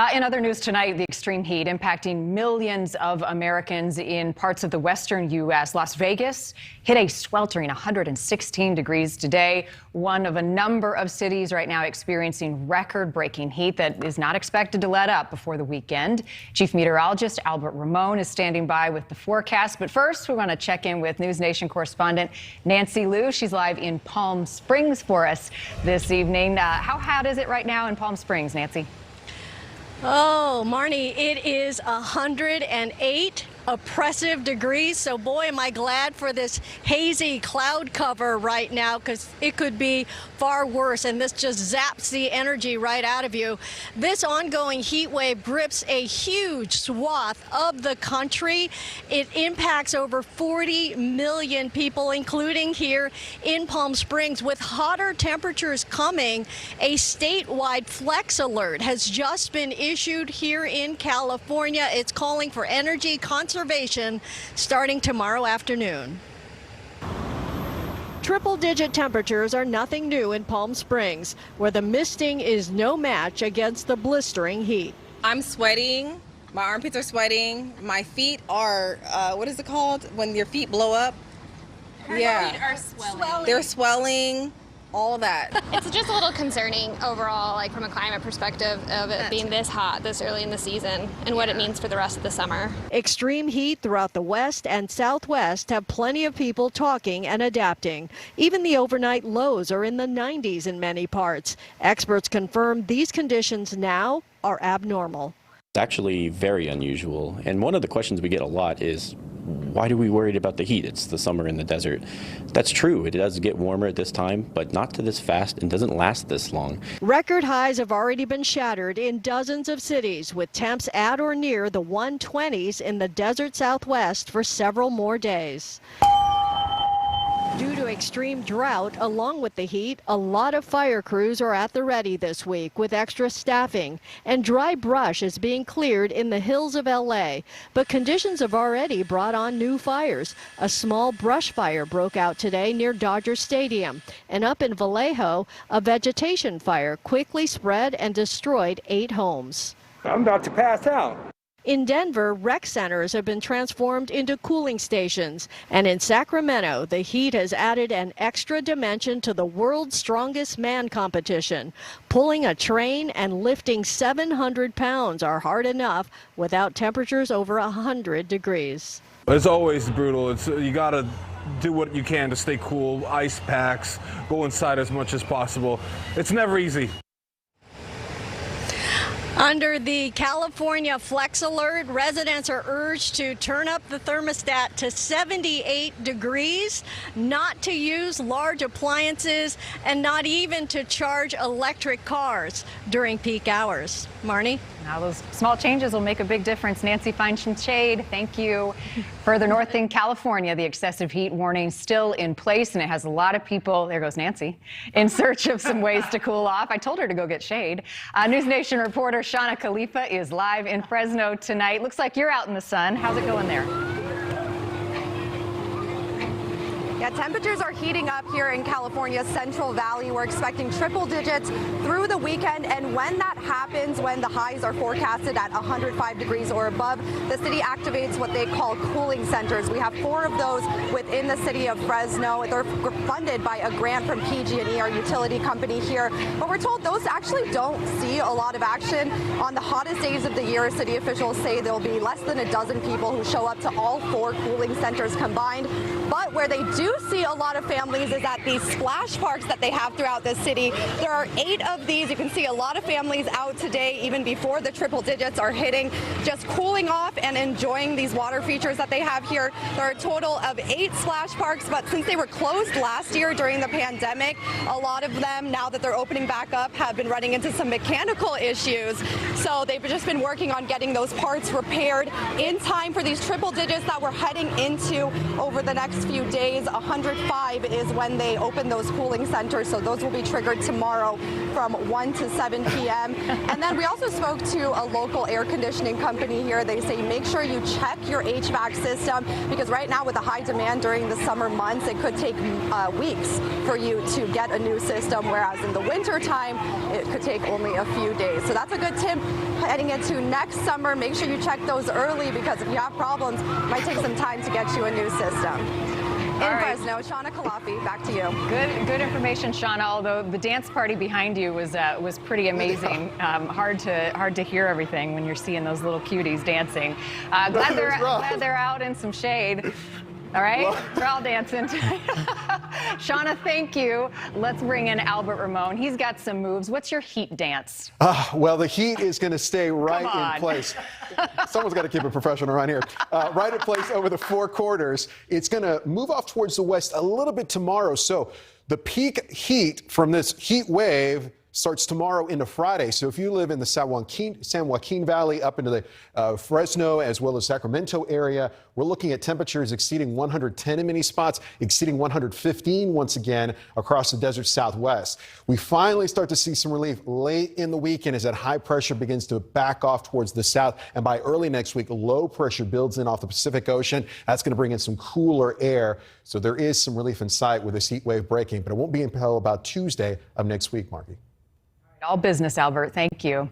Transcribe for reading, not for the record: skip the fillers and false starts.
In other news tonight, the extreme heat impacting millions of Americans in parts of the western U.S. Las Vegas hit a sweltering 116 degrees today, one of a number of cities right now experiencing record-breaking heat that is not expected to let up before the weekend. Chief Meteorologist Albert Ramon is standing by with the forecast. But first, we want to check in with NewsNation correspondent Nancy Liu. She's live in Palm Springs for us this evening. How hot is it right now in Palm Springs, Nancy? Oh, Marnie, it is 108 oppressive degrees. So boy, am I glad for this hazy cloud cover right now, because it could be far worse, and this just zaps the energy right out of you. This ongoing heat wave grips a huge swath of the country. It impacts over 40 million people, including here in Palm Springs. With hotter temperatures coming, a statewide flex alert has just been issued here in California. It's calling for energy conservation starting tomorrow afternoon. Triple-digit temperatures are nothing new in Palm Springs, where the misting is no match against the blistering heat. I'm sweating. My armpits are sweating. My feet are, what is it called when your feet blow up? Her feet are swelling. They're swelling. All of that. It's just a little concerning overall, like from a climate perspective of it being this hot this early in the season and what it means for the rest of the summer. Extreme heat throughout the west and southwest have plenty of people talking and adapting. Even the overnight lows are in the 90s in many parts. Experts confirm these conditions now are abnormal. It's actually very unusual. And one of the questions we get a lot is, why do we worry about the heat? It's the summer in the desert. That's true. It does get warmer at this time, but not to this fast and doesn't last this long. Record highs have already been shattered in dozens of cities, with temps at or near the 120s in the desert Southwest for several more days. Due to extreme drought, along with the heat, a lot of fire crews are at the ready this week with extra staffing, and dry brush is being cleared in the hills of L.A. But conditions have already brought on new fires. A small brush fire broke out today near Dodger Stadium, and up in Vallejo, a vegetation fire quickly spread and destroyed 8 homes. I'm about to pass out. In Denver, rec centers have been transformed into cooling stations. And in Sacramento, the heat has added an extra dimension to the world's strongest man competition. Pulling a train and lifting 700 pounds are hard enough without temperatures over 100 degrees. It's always brutal. You got to do what you can to stay cool, ice packs, go inside as much as possible. It's never easy. Under the California Flex Alert, residents are urged to turn up the thermostat to 78 degrees, not to use large appliances, and not even to charge electric cars during peak hours. Marnie? Now those small changes will make a big difference. Nancy, find some shade. Thank you. Further north in California, the excessive heat warning still in place, and it has a lot of people, there goes Nancy, in search of some ways to cool off. I told her to go get shade. NewsNation reporter Shana Khalifa is live in Fresno tonight. Looks like you're out in the sun. How's it going there? Yeah, temperatures are heating up here in California's Central Valley. We're expecting triple digits through the weekend, and when that happens, when the highs are forecasted at 105 degrees or above, the city activates what they call cooling centers. We have 4 of those within the city of Fresno. They're funded by a grant from PG&E, our utility company here. But we're told those actually don't see a lot of action. On the hottest days of the year, city officials say there'll be less than a dozen people who show up to all 4 cooling centers combined. But where they do see a lot of families is at these splash parks that they have throughout the city. There are 8 of these. You can see a lot of families out today, even before the triple digits are hitting, just cooling off and enjoying these water features that they have here. There are a total of 8 splash parks, but since they were closed last year during the pandemic, a lot of them, now that they're opening back up, have been running into some mechanical issues. So they've just been working on getting those parts repaired in time for these triple digits that we're heading into over the next few days. 105 is when they open those cooling centers, so those will be triggered tomorrow from 1 to 7 p.m. And then we also spoke to a local air conditioning company here. They say make sure you check your HVAC system, because right now with the high demand during the summer months, it could take weeks for you to get a new system, whereas in the winter time, it could take only a few days. So that's a good tip heading into next summer. Make sure you check those early, because if you have problems, it might take some time to get you a new system. In Fresno, Shauna Kalafi, back to you. Good information, Shauna. Although the dance party behind you was pretty amazing. Hard to hear everything when you're seeing those little cuties dancing. Glad they're out in some shade. All right, we're all dancing. Shauna, thank you. Let's bring in Albert Ramon. He's got some moves. What's your heat dance? Well, the heat is going to stay right in place. Someone's got to keep it professional around here. Right in place over the 4 quarters. It's going to move off towards the west a little bit tomorrow. So the peak heat from this heat wave starts tomorrow into Friday. So if you live in the San Joaquin Valley up into the Fresno as well as Sacramento area, we're looking at temperatures exceeding 110 in many spots, exceeding 115 once again across the desert Southwest. We finally start to see some relief late in the weekend as that high pressure begins to back off towards the south. And by early next week, low pressure builds in off the Pacific Ocean. That's going to bring in some cooler air. So there is some relief in sight with this heat wave breaking, but it won't be until about Tuesday of next week, Marky. All business, Albert. Thank you.